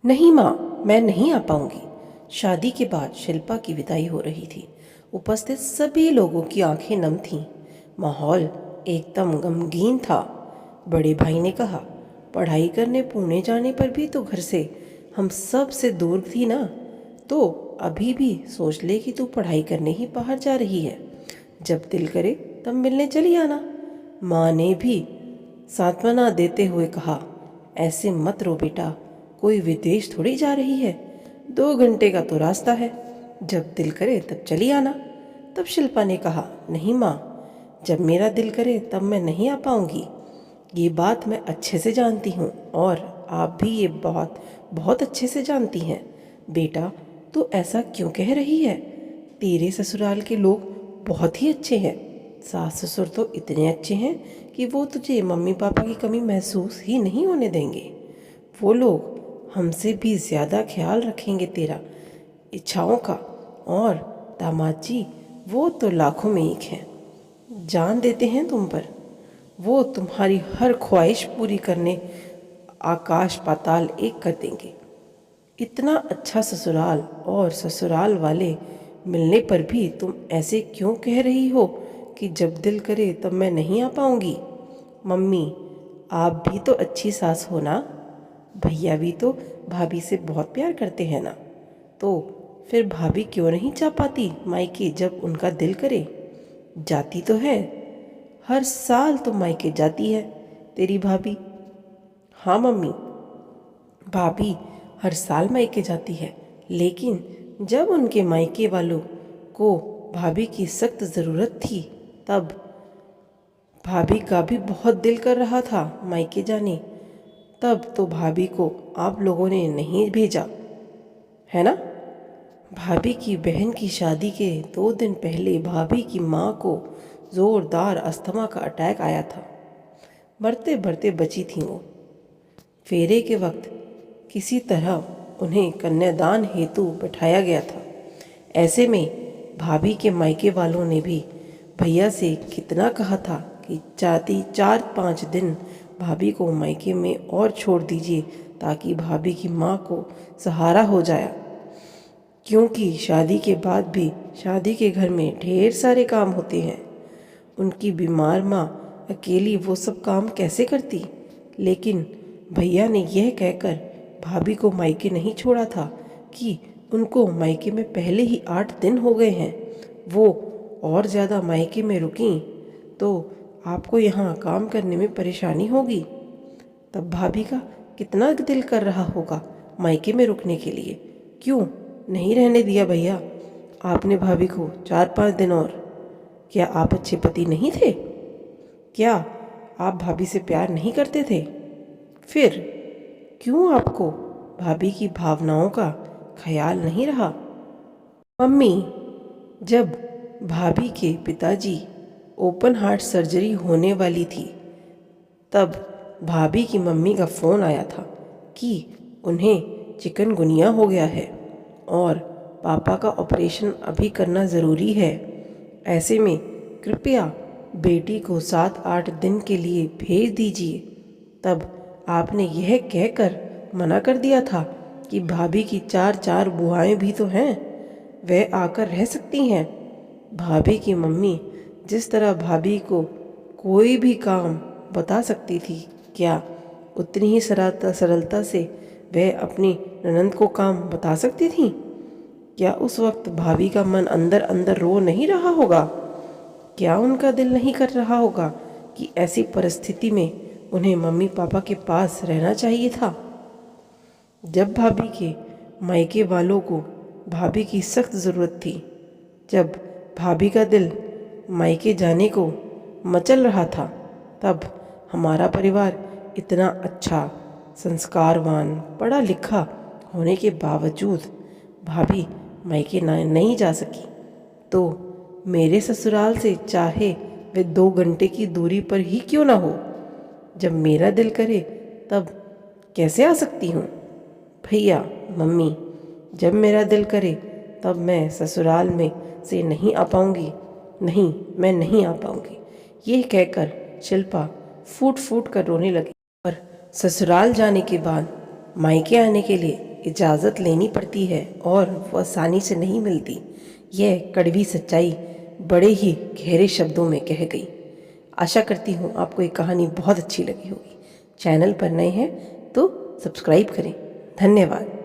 नहीं माँ, मैं नहीं आ पाऊंगी। शादी के बाद शिल्पा की विदाई हो रही थी। उपस्थित सभी लोगों की आंखें नम थीं। माहौल एकदम गमगीन था। बड़े भाई ने कहा, पढ़ाई करने पुणे जाने पर भी तो घर से हम सब से दूर थी ना, तो अभी भी सोच ले कि तू पढ़ाई करने ही बाहर जा रही है। जब दिल करे तब मिलने चली आना। माँ ने भी सांत्वना देते हुए कहा, ऐसे मत रो बेटा, कोई विदेश थोड़ी जा रही है, 2 घंटे का तो रास्ता है, जब दिल करे तब चली आना। तब शिल्पा ने कहा, नहीं माँ, जब मेरा दिल करे तब मैं नहीं आ पाऊंगी। ये बात मैं अच्छे से जानती हूँ और आप भी ये बहुत बहुत अच्छे से जानती हैं। बेटा, तू ऐसा क्यों कह रही है? तेरे ससुराल के लोग बहुत ही अच्छे हैं। सास ससुर तो इतने अच्छे हैं कि वो तुझे मम्मी पापा की कमी महसूस ही नहीं होने देंगे। वो लोग हमसे भी ज़्यादा ख्याल रखेंगे तेरा इच्छाओं का। और दामाद जी, वो तो लाखों में एक हैं, जान देते हैं तुम पर। वो तुम्हारी हर ख्वाहिश पूरी करने आकाश पाताल एक कर देंगे। इतना अच्छा ससुराल और ससुराल वाले मिलने पर भी तुम ऐसे क्यों कह रही हो कि जब दिल करे तब मैं नहीं आ पाऊंगी? मम्मी, आप भी तो अच्छी सास हो ना। भैया भी तो भाभी से बहुत प्यार करते हैं ना, तो फिर भाभी क्यों नहीं जा पाती मायके जब उनका दिल करे? जाती तो है, हर साल तो मायके जाती है तेरी भाभी। हाँ मम्मी, भाभी हर साल मायके जाती है, लेकिन जब उनके मायके वालों को भाभी की सख्त ज़रूरत थी, तब भाभी का भी बहुत दिल कर रहा था मायके जाने, तब तो भाभी को आप लोगों ने नहीं भेजा, है ना? भाभी की बहन की शादी के 2 दिन पहले भाभी की माँ को ज़ोरदार अस्थमा का अटैक आया था। मरते मरते बची थी वो। फेरे के वक्त किसी तरह उन्हें कन्यादान हेतु बैठाया गया था। ऐसे में भाभी के मायके वालों ने भी भैया से कितना कहा था कि चाहती 4-5 दिन भाभी को मायके में और छोड़ दीजिए ताकि भाभी की माँ को सहारा हो जाए, क्योंकि शादी के बाद भी शादी के घर में ढेर सारे काम होते हैं। उनकी बीमार माँ अकेली वो सब काम कैसे करती? लेकिन भैया ने यह कहकर भाभी को मायके नहीं छोड़ा था कि उनको मायके में पहले ही 8 दिन हो गए हैं। वो और ज़्यादा मायके में रुकीं तो आपको यहाँ काम करने में परेशानी होगी। तब भाभी का कितना दिल कर रहा होगा मायके में रुकने के लिए। क्यों नहीं रहने दिया भैया आपने भाभी को 4-5 दिन और? क्या आप अच्छे पति नहीं थे? क्या आप भाभी से प्यार नहीं करते थे? फिर क्यों आपको भाभी की भावनाओं का ख्याल नहीं रहा? मम्मी, जब भाभी के पिताजी ओपन हार्ट सर्जरी होने वाली थी, तब भाभी की मम्मी का फ़ोन आया था कि उन्हें चिकनगुनिया हो गया है और पापा का ऑपरेशन अभी करना ज़रूरी है। ऐसे में कृपया बेटी को 7-8 दिन के लिए भेज दीजिए। तब आपने यह कहकर मना कर दिया था कि भाभी की 4-4 बुआएं भी तो हैं, वह आकर रह सकती हैं। भाभी की मम्मी जिस तरह भाभी को कोई भी काम बता सकती थी, क्या उतनी ही सरलता से वह अपनी ननंद को काम बता सकती थी? क्या उस वक्त भाभी का मन अंदर अंदर रो नहीं रहा होगा? क्या उनका दिल नहीं कर रहा होगा कि ऐसी परिस्थिति में उन्हें मम्मी पापा के पास रहना चाहिए था? जब भाभी के मायके वालों को भाभी की सख्त ज़रूरत थी, जब भाभी का दिल मायके जाने को मचल रहा था, तब हमारा परिवार इतना अच्छा, संस्कारवान, पढ़ा लिखा होने के बावजूद भाभी मायके नहीं जा सकी। तो मेरे ससुराल से चाहे वे 2 घंटे की दूरी पर ही क्यों ना हो, जब मेरा दिल करे तब कैसे आ सकती हूँ? भैया, मम्मी, जब मेरा दिल करे तब मैं ससुराल में से नहीं आ पाऊँगी। नहीं, मैं नहीं आ पाऊँगी। ये कहकर शिल्पा फूट फूट कर रोने लगी और ससुराल जाने के बाद मायके आने के लिए इजाज़त लेनी पड़ती है और वो आसानी से नहीं मिलती। यह कड़वी सच्चाई बड़े ही गहरे शब्दों में कह गई। आशा करती हूँ आपको ये कहानी बहुत अच्छी लगी होगी। चैनल पर नए हैं तो सब्सक्राइब करें। धन्यवाद।